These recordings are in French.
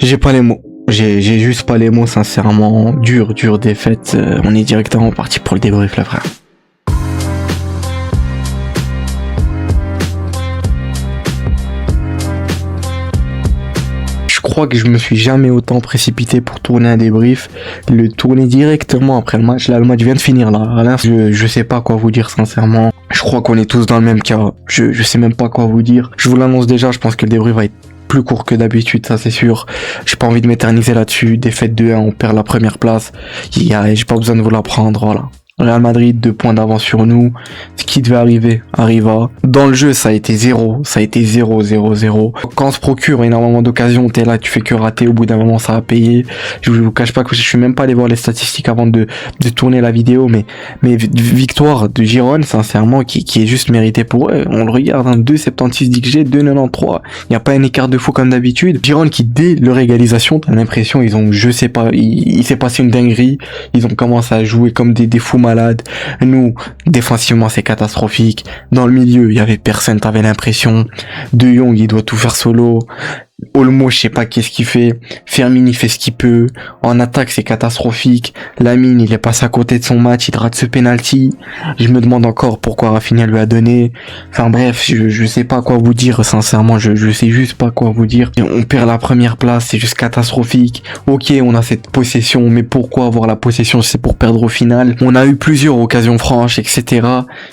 J'ai pas les mots. J'ai juste pas les mots, sincèrement. Dure défaite. On est directement parti pour le débrief, là, frère. Je crois que je me suis jamais autant précipité pour tourner un débrief. Le tourner directement après le match. Là, le match vient de finir, là. Je sais pas quoi vous dire, sincèrement. Je crois qu'on est tous dans le même cas. Je sais même pas quoi vous dire. Je vous l'annonce déjà, je pense que le débrief va être plus court que d'habitude, ça c'est sûr. J'ai pas envie de m'éterniser là-dessus. Défaite 2-1, on perd la première place. J'ai pas besoin de vous la prendre, voilà. Real Madrid, 2 points d'avance sur nous. Ce qui devait arriver, arriva. Dans le jeu, ça a été 0. Quand on se procure énormément d'occasions, t'es là, tu fais que rater. Au bout d'un moment, ça a payé. Je vous cache pas que je suis même pas allé voir les statistiques avant de tourner la vidéo, mais victoire de Girone, sincèrement, qui est juste méritée pour eux. On le regarde, hein, 2,76 d'XG, 2,93. Il n'y a pas un écart de fou comme d'habitude. Girone qui, dès leur égalisation, t'as l'impression, ils ont, je sais pas, il s'est passé une dinguerie. Ils ont commencé à jouer comme des fous malade. Nous, défensivement, c'est catastrophique. Dans le milieu, il y avait personne, t'avais l'impression. De Jong, il doit tout faire solo. Olmo, je sais pas qu'est-ce qu'il fait. Fermin, il fait ce qu'il peut. En attaque, c'est catastrophique. Lamine, il est passé à côté de son match, il rate ce penalty. Je me demande encore pourquoi Rafinha lui a donné. Enfin bref, je sais pas quoi vous dire, sincèrement, je sais juste pas quoi vous dire. On perd la première place, c'est juste catastrophique. Ok, on a cette possession, mais pourquoi avoir la possession? C'est pour perdre au final. On a eu plusieurs occasions franches, etc.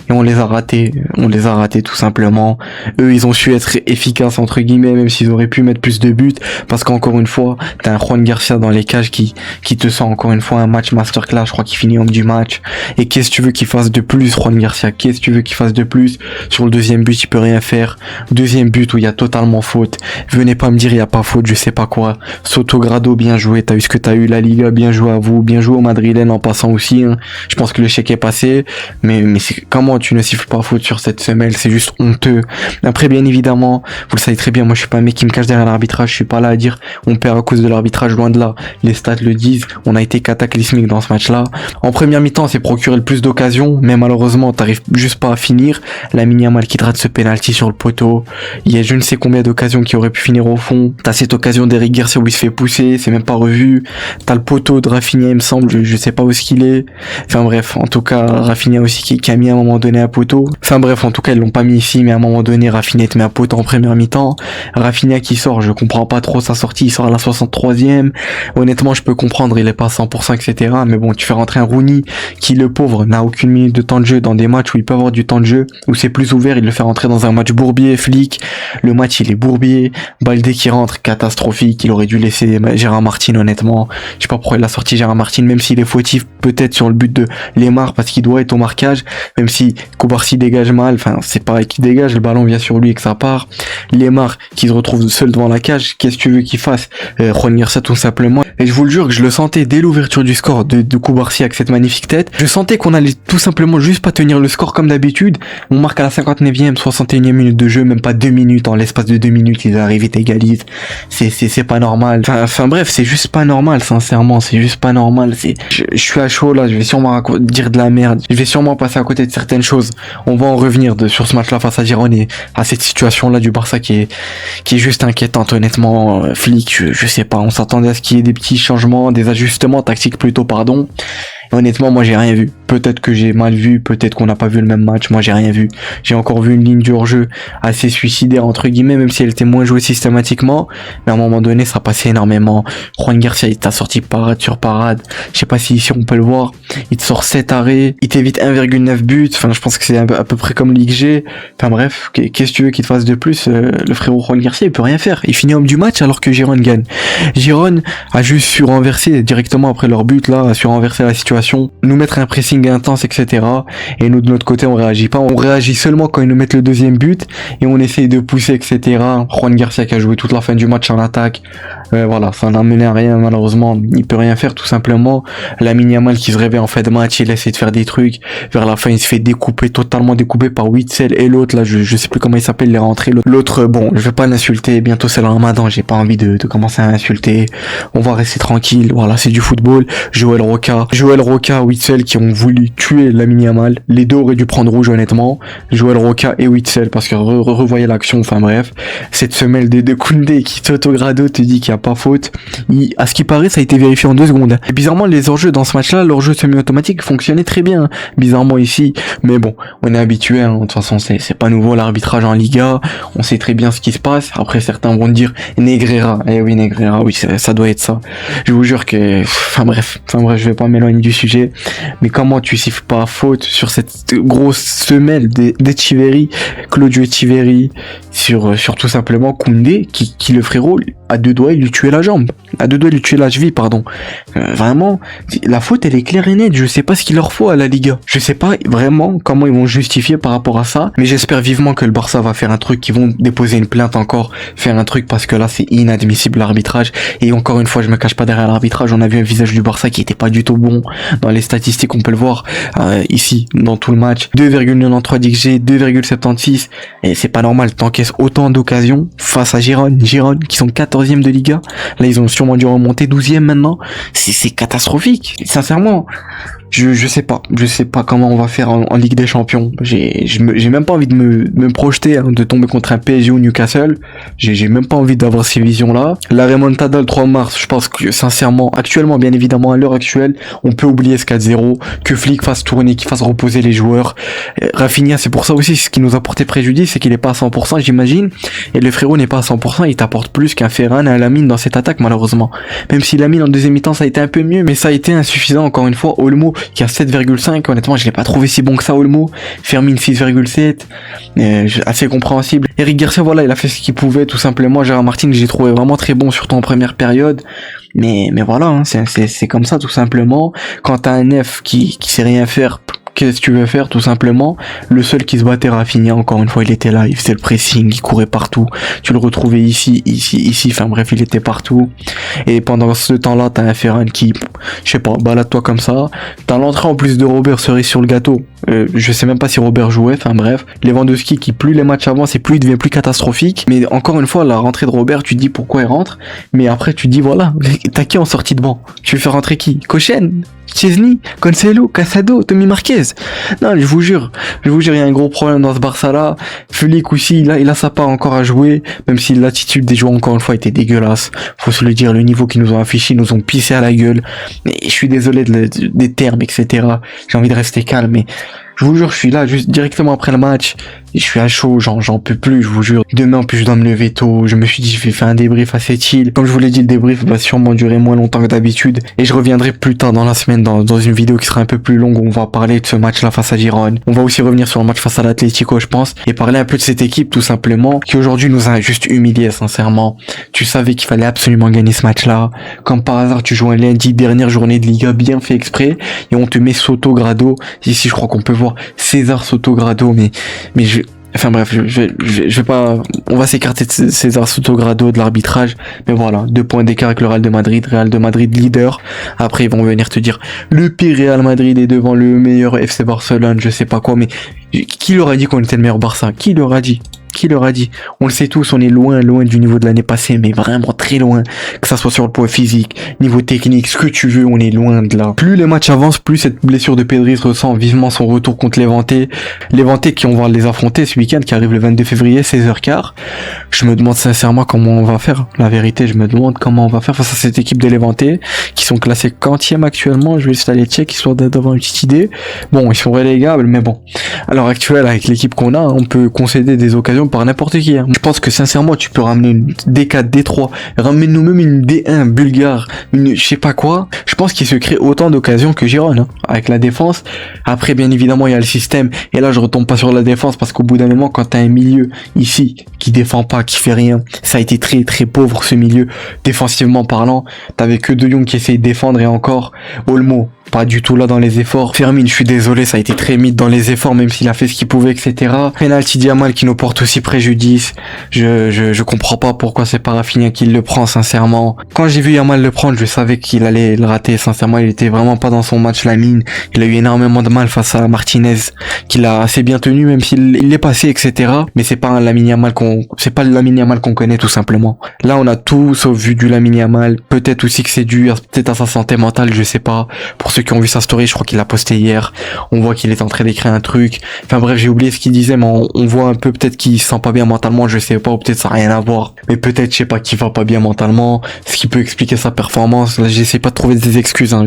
Et on les a ratées. On les a ratées tout simplement. Eux, ils ont su être efficaces, entre guillemets, même s'ils auraient pu mettre plus de buts, parce qu'encore une fois t'as un Juan Garcia dans les cages qui te sent encore une fois un match masterclass. Je crois qu'il finit homme du match. Et qu'est-ce que tu veux qu'il fasse de plus, Juan Garcia? Qu'est-ce que tu veux qu'il fasse de plus? Sur le deuxième but, il peut rien faire. Deuxième but où il y a totalement faute. Venez pas me dire il y a pas faute, je sais pas quoi. Sotogrado, bien joué, t'as eu ce que t'as eu. La Liga, bien joué à vous, bien joué au Madrilène en passant aussi, hein. Je pense que le chèque est passé, mais c'est comment tu ne siffles pas faute sur cette semelle? C'est juste honteux. Après, bien évidemment, vous le savez très bien, moi je suis pas un mec qui me cache derrière l'arbitrage, je suis pas là à dire on perd à cause de l'arbitrage, loin de là. Les stats le disent, on a été cataclysmique dans ce match-là. En première mi-temps, on s'est procuré le plus d'occasions, mais malheureusement, t'arrives juste pas à finir. Lamine Yamal qui rate ce penalty sur le poteau. Il y a je ne sais combien d'occasions qui auraient pu finir au fond. T'as cette occasion d'Eric Garcia où il se fait pousser, c'est même pas revu. T'as le poteau de Rafinha, il me semble, je sais pas où est-ce qu'il est. Enfin bref, en tout cas, Rafinha aussi qui a mis à un moment donné un poteau. Enfin bref, en tout cas, ils l'ont pas mis ici, mais à un moment donné, Rafinha te met un poteau en première mi-temps. Rafinha qui sort, je comprends pas trop sa sortie, il sort à la 63e. Honnêtement, je peux comprendre, il est pas à 100%, etc. Mais bon, tu fais rentrer un Rooney qui, le pauvre, n'a aucune minute de temps de jeu dans des matchs où il peut avoir du temps de jeu, où c'est plus ouvert, il le fait rentrer dans un match bourbier, flic. Le match, il est bourbier. Baldé qui rentre, catastrophique. Il aurait dû laisser Gérard Martin, honnêtement. Je sais pas pourquoi il a sorti Gérard Martin, même s'il est fautif, peut-être sur le but de Lemar, parce qu'il doit être au marquage, même si Koubarsi dégage mal. Enfin, c'est pareil qu'il dégage, le ballon vient sur lui et que ça part. Lemar qui se retrouve seul devant la cage, qu'est-ce que tu veux qu'il fasse? Juan Garcia tout simplement. Et je vous le jure que je le sentais dès l'ouverture du score de Koubarsi avec cette magnifique tête. Je sentais qu'on allait tout simplement juste pas tenir le score comme d'habitude. On marque à la 59e, 61e minute de jeu, même pas 2 minutes. En l'espace de 2 minutes, ils arrivent et t'égalisent. C'est pas normal. Enfin bref, c'est juste pas normal, sincèrement. C'est juste pas normal. Je suis à chaud là, je vais sûrement dire de la merde. Je vais sûrement passer à côté de certaines choses. On va en revenir sur ce match-là face à Girone et à cette situation-là du Barça qui est juste inquiétante, honnêtement. Flic, je sais pas, on s'attendait à ce qu'il y ait des petits changements, des ajustements tactiques plutôt, pardon. Honnêtement, moi j'ai rien vu. Peut-être que j'ai mal vu, peut-être qu'on n'a pas vu le même match. Moi j'ai rien vu. J'ai encore vu une ligne du hors-jeu assez suicidaire entre guillemets, même si elle était moins jouée systématiquement. Mais à un moment donné, ça passait énormément. Juan Garcia, il t'a sorti parade sur parade. Je sais pas si ici on peut le voir. Il te sort 7 arrêts. Il t'évite 1,9 buts. Enfin, je pense que c'est à peu près comme l'XG. Enfin bref, qu'est-ce que tu veux qu'il te fasse de plus? Le frérot Juan Garcia, il peut rien faire. Il finit homme du match alors que Girone gagne. Girone a juste su renverser directement après leur but là, a su renverser la situation. Nous mettre un pressing intense, etc. Et nous de notre côté on réagit pas, on réagit seulement quand ils nous mettent le deuxième but et on essaye de pousser, etc. Juan Garcia qui a joué toute la fin du match en attaque, voilà, ça n'a mené à rien malheureusement, il peut rien faire tout simplement. Lamine Yamal qui se réveille en fin de match, il essaie de faire des trucs, vers la fin il se fait découper, totalement découpé par Witsel et l'autre là, je sais plus comment il s'appelle, il est rentré, l'autre, bon, je vais pas l'insulter, bientôt c'est le Ramadan, j'ai pas envie de commencer à insulter, on va rester tranquille, voilà, c'est du football. Joël Roca, Witsel qui ont voulu tuer Lamine Yamal. Les deux auraient dû prendre rouge honnêtement. Joël Roca et Witsel parce que revoyez l'action. Enfin bref, cette semelle de Koundé qui s'autogrado te dit qu'il pas faute. À ce qui paraît, ça a été vérifié en 2 secondes. Et bizarrement, les hors-jeux dans ce match-là, l'hors-jeu semi-automatique fonctionnait très bien, bizarrement ici. Mais bon, on est habitué, hein. De toute façon, c'est pas nouveau l'arbitrage en Liga. On sait très bien ce qui se passe. Après, certains vont dire Negreira. Eh oui, Negreira, oui, ça doit être ça. Je vous jure que, enfin bref, je vais pas m'éloigner du sujet. Mais comment tu siffles pas faute sur cette grosse semelle d'Etcheverry, Claudio Etcheverry, sur tout simplement Koundé, qui le frérot, à 2 doigts, il lui tuait la jambe. À 2 doigts, il lui tuait la cheville, pardon. Vraiment, la faute, elle est claire et nette. Je sais pas ce qu'il leur faut à la Liga. Je sais pas vraiment comment ils vont justifier par rapport à ça. Mais j'espère vivement que le Barça va faire un truc, qu'ils vont déposer une plainte encore, faire un truc, parce que là, c'est inadmissible l'arbitrage. Et encore une fois, je me cache pas derrière l'arbitrage. On a vu un visage du Barça qui était pas du tout bon. Dans les statistiques, on peut le voir ici, dans tout le match. 2,93 d'XG, 2,76. Et c'est pas normal. T'encaisses autant d'occasions face à Girone, qui sont 14e de Liga. Là, ils ont sûrement dû remonter 12e maintenant. C'est catastrophique. Sincèrement, je sais pas comment on va faire en Ligue des Champions. J'ai même pas envie de me projeter, hein, de tomber contre un PSG ou Newcastle. J'ai même pas envie d'avoir ces visions-là. La remontada le 3 mars, je pense que sincèrement, actuellement, bien évidemment, à l'heure actuelle, on peut oublier ce 4-0, que Flick fasse tourner, qu'il fasse reposer les joueurs. Rafinha, c'est pour ça aussi, ce qui nous a porté préjudice, c'est qu'il est pas à 100%, j'imagine. Et le frérot n'est pas à 100%, il t'apporte plus qu'un Ferran et un Lamine dans cette attaque, malheureusement. Même si Lamine en deuxième mi-temps, ça a été un peu mieux, mais ça a été insuffisant, encore une fois. Olmo, qui a 7,5, honnêtement, je l'ai pas trouvé si bon que ça, Olmo. Fermin 6,7, assez compréhensible. Eric Garcia, voilà, il a fait ce qu'il pouvait, tout simplement. Gérard Martin, j'ai trouvé vraiment très bon, surtout en première période. Mais voilà, hein, c'est comme ça, tout simplement. Quand t'as un F qui sait rien faire, qu'est-ce que tu veux faire, tout simplement? Le seul qui se battait, Rafinha, encore une fois, il était là, il faisait le pressing, il courait partout. Tu le retrouvais ici, enfin bref, il était partout. Et pendant ce temps-là, t'as un Ferran qui, je sais pas, balade-toi comme ça. T'as l'entrée en plus de Robert, cerise sur le gâteau. Je sais même pas si Robert jouait, enfin bref. Lewandowski qui, plus les matchs avancent et plus il devient plus catastrophique. Mais encore une fois, la rentrée de Robert, tu te dis pourquoi il rentre. Mais après, tu te dis voilà, t'as qui en sortie de banc? Tu veux faire rentrer qui? Cochen? Chesney, Cancelo, Casado, Tommy Marquez. Non, je vous jure, il y a un gros problème dans ce Barça-là. Flick aussi, il a sa part encore à jouer, même si l'attitude des joueurs, encore une fois, était dégueulasse. Faut se le dire, le niveau qu'ils nous ont affiché, ils nous ont pissé à la gueule. Et je suis désolé des termes, etc. J'ai envie de rester calme, mais je vous jure, je suis là, juste directement après le match. Je suis à chaud, j'en peux plus, je vous jure. Demain, en plus, je dois me lever tôt. Je me suis dit, je vais faire un débrief assez chill. Comme je vous l'ai dit, le débrief va sûrement durer moins longtemps que d'habitude. Et je reviendrai plus tard dans la semaine dans une vidéo qui sera un peu plus longue où on va parler de ce match-là face à Girone. On va aussi revenir sur le match face à l'Atlético, je pense. Et parler un peu de cette équipe, tout simplement, qui aujourd'hui nous a juste humiliés, sincèrement. Tu savais qu'il fallait absolument gagner ce match-là. Comme par hasard, tu joues un lundi, dernière journée de Liga, bien fait exprès. Et on te met Soto Grado. Ici, je crois qu'on peut voir César Soto Grado, mais enfin bref, je vais pas, on va s'écarter de César Soto Grado, de l'arbitrage, mais voilà, 2 points d'écart avec le Real de Madrid leader. Après ils vont venir te dire le pire Real Madrid est devant le meilleur FC Barcelone, je sais pas quoi, mais qui leur a dit qu'on était le meilleur Barça? Qui leur a dit? On le sait tous, on est loin du niveau de l'année passée, mais vraiment très loin. Que ça soit sur le point physique, niveau technique, ce que tu veux, on est loin de là. Plus les matchs avancent, plus cette blessure de Pedri se ressent vivement son retour contre Levante. Levante qui on va les affronter ce week-end, qui arrive le 22 février, 16h15. Je me demande sincèrement comment on va faire. La vérité, je me demande comment on va faire face à cette équipe de Levante, qui sont classés 40e actuellement. Je vais juste aller check, histoire d'avoir une petite idée. Bon, ils sont relégables, mais bon. À l'heure actuelle, avec l'équipe qu'on a, on peut concéder des occasions par n'importe qui. Hein. Je pense que sincèrement, tu peux ramener une D4, D3, ramène-nous même une D1 bulgare, une je sais pas quoi. Je pense qu'il se crée autant d'occasions que Girone, hein, avec la défense. Après, bien évidemment, il y a le système. Et là, je retombe pas sur la défense parce qu'au bout d'un moment, quand t'as un milieu ici qui défend pas, qui fait rien, ça a été très très pauvre ce milieu défensivement parlant. T'avais que De Jong qui essayait de défendre et encore Olmo. Pas du tout là dans les efforts. Fermin, je suis désolé, ça a été très mid dans les efforts, même s'il a fait ce qu'il pouvait, etc. Penalty Yamal qui nous porte aussi préjudice. Je comprends pas pourquoi c'est pas Rafinha qui le prend, sincèrement. Quand j'ai vu Yamal le prendre, je savais qu'il allait le rater, sincèrement. Il était vraiment pas dans son match, Lamine. Il a eu énormément de mal face à Martinez, qu'il a assez bien tenu, même s'il l'est passé, etc. Mais c'est pas le Lamine Yamal qu'on connaît, tout simplement. Là, on a tout sauf vu du Lamine Yamal. Peut-être aussi que c'est dû peut-être à sa santé mentale, je sais pas. Pour ceux ceux qui ont vu sa story, je crois qu'il l'a posté hier. On voit qu'il est en train d'écrire un truc. Enfin bref, j'ai oublié ce qu'il disait, mais on voit un peu peut-être qu'il se sent pas bien mentalement, je sais pas, ou peut-être ça n'a rien à voir. Mais peut-être, je sais pas, qu'il va pas bien mentalement, ce qui peut expliquer sa performance. Là, j'essaie pas de trouver des excuses, hein.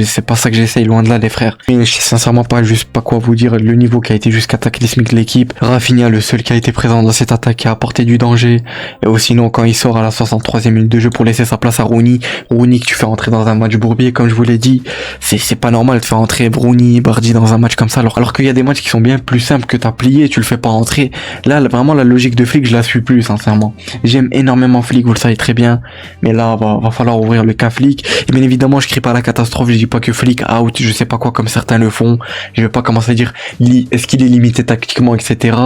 C'est pas ça que j'essaye, loin de là, les frères. Mais je sais sincèrement pas quoi vous dire, le niveau qui a été juste cataclysmique de l'équipe. Rafinha, le seul qui a été présent dans cette attaque, qui a apporté du danger. Et aussi, sinon, quand il sort à la 63e minute de jeu pour laisser sa place à Rooney que tu fais rentrer dans un match bourbier, comme je vous l'ai dit, c'est pas normal de faire rentrer Rooney, Bardi dans un match comme ça, alors qu'il y a des matchs qui sont bien plus simples que t'as plié, tu le fais pas rentrer. Là, vraiment, la logique de Flick, je la suis plus, sincèrement. J'aime énormément Flick, vous le savez très bien, mais là, va falloir ouvrir le cas Flick. Et bien évidemment, je crie pas à la catastrophe, je dis pas que Flick out, je sais pas quoi, comme certains le font. Je vais pas commencer à dire, est-ce qu'il est limité tactiquement, etc.,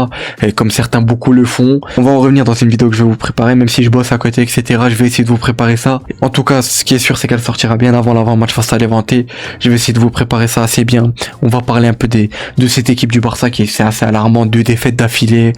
comme certains beaucoup le font. On va en revenir dans une vidéo que je vais vous préparer, même si je bosse à côté, etc., je vais essayer de vous préparer ça. En tout cas, ce qui est sûr, c'est qu'elle sortira bien avant l'avant-match face à Levante. Je vais essayer de vous préparer ça assez bien. On va parler un peu de cette équipe du Barça qui est assez alarmant, 2 défaites d'affilée.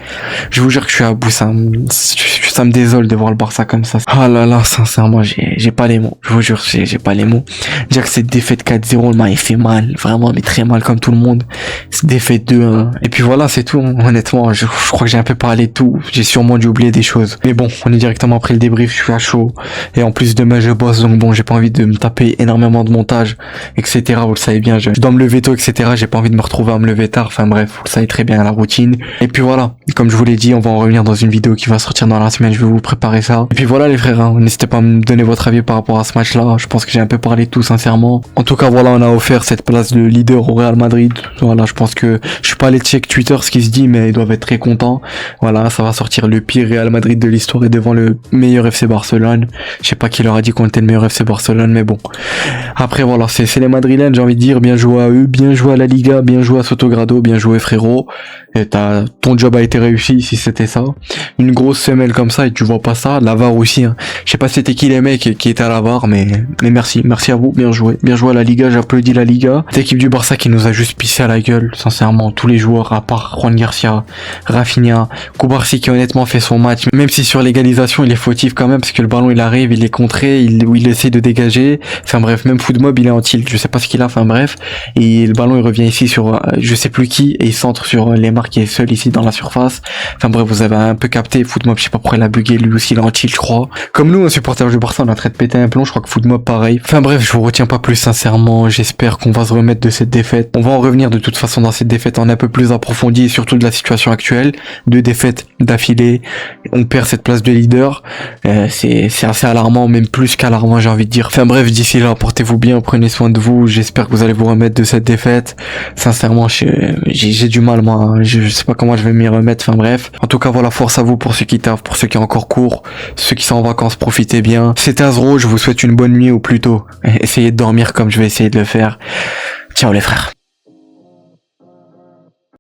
Je vous jure que je suis à bout, ça me désole de voir le Barça comme ça. Ah là là, sincèrement, j'ai pas les mots. Je vous jure, j'ai pas les mots. Dire que cette défaite 4-0, il fait mal, vraiment, mais très mal comme tout le monde. Cette défaite 2-1. Et puis voilà, c'est tout. Honnêtement, je crois que j'ai un peu parlé de tout. J'ai sûrement dû oublier des choses. Mais bon, on est directement après le débrief, je suis à chaud. Et en plus demain je bosse, donc bon, j'ai pas envie de me taper énormément de montage, etc. Vous le savez bien, je dois me lever tôt, etc. J'ai pas envie de me retrouver à me lever tard. Enfin bref, vous le savez très bien, la routine. Et puis voilà, comme je vous l'ai dit, on va en revenir dans une vidéo qui va sortir dans la semaine. Je vais vous préparer ça. Et puis voilà les frères, hein, n'hésitez pas à me donner votre avis par rapport à ce match-là. Je pense que j'ai un peu parlé de tout, sincèrement. En tout cas, voilà, on a offert cette place de leader au Real Madrid. Voilà, je pense que je suis pas allé check Twitter ce qui se dit, mais ils doivent être très contents. Voilà, ça va sortir le pire Real Madrid de l'histoire et devant le meilleur FC Barcelone. Je sais pas qui leur a dit qu'on était le meilleur FC Barcelone, mais bon. Après voilà, c'est les Madrilènes, j'ai envie de dire, bien joué à eux, bien joué à la Liga, bien joué à Sotogrado, bien joué frérot. Et ton job a été réussi si c'était ça. Une grosse semelle comme ça et tu vois pas ça. La VAR aussi, hein. Je sais pas c'était qui les mecs qui étaient à la VAR, mais merci à vous, bien joué à la Liga, j'applaudis la Liga. Cette équipe du Barça qui nous a juste pissé à la gueule, sincèrement, tous les joueurs à part Juan Garcia, Rafinha, Koubarsi qui honnêtement fait son match, même si sur l'égalisation il est fautif quand même parce que le ballon il arrive, il est contré, il essaie de dégager. Enfin bref, même Footmob il est en tilt, je sais pas ce qu'il a, enfin bref, et le ballon il revient ici sur je sais plus qui et il centre sur Lemar qui est seul ici dans la surface. Enfin bref, vous avez un peu capté. Footmob, je sais pas pourquoi il a bugué, lui aussi il est en tilt, je crois. Comme nous, un supporter du Barça, on est en train de péter un plomb, je crois que Footmob pareil. Enfin bref, je vous retiens pas plus, sincèrement, j'espère qu'on va se remettre de cette défaite. On va en revenir de toute façon dans cette défaite en un peu plus approfondi, et surtout de la situation actuelle. 2 défaites d'affilée, on perd cette place de leader, c'est assez alarmant, même plus qu'alarmant, j'ai envie de dire. Enfin bref, d'ici là, portez-vous bien, prenez soin de vous, j'espère que vous allez vous remettre de cette défaite. Sincèrement, j'ai du mal, moi, hein. Je sais pas comment je vais m'y remettre, enfin bref. En tout cas, voilà, force à vous pour ceux qui taffent, pour ceux qui ont encore cours, ceux qui sont en vacances, profitez bien. C'était Azro, je vous souhaite une bonne nuit, ou plutôt, essayez de dormir comme je vais essayer de le faire. Ciao les frères.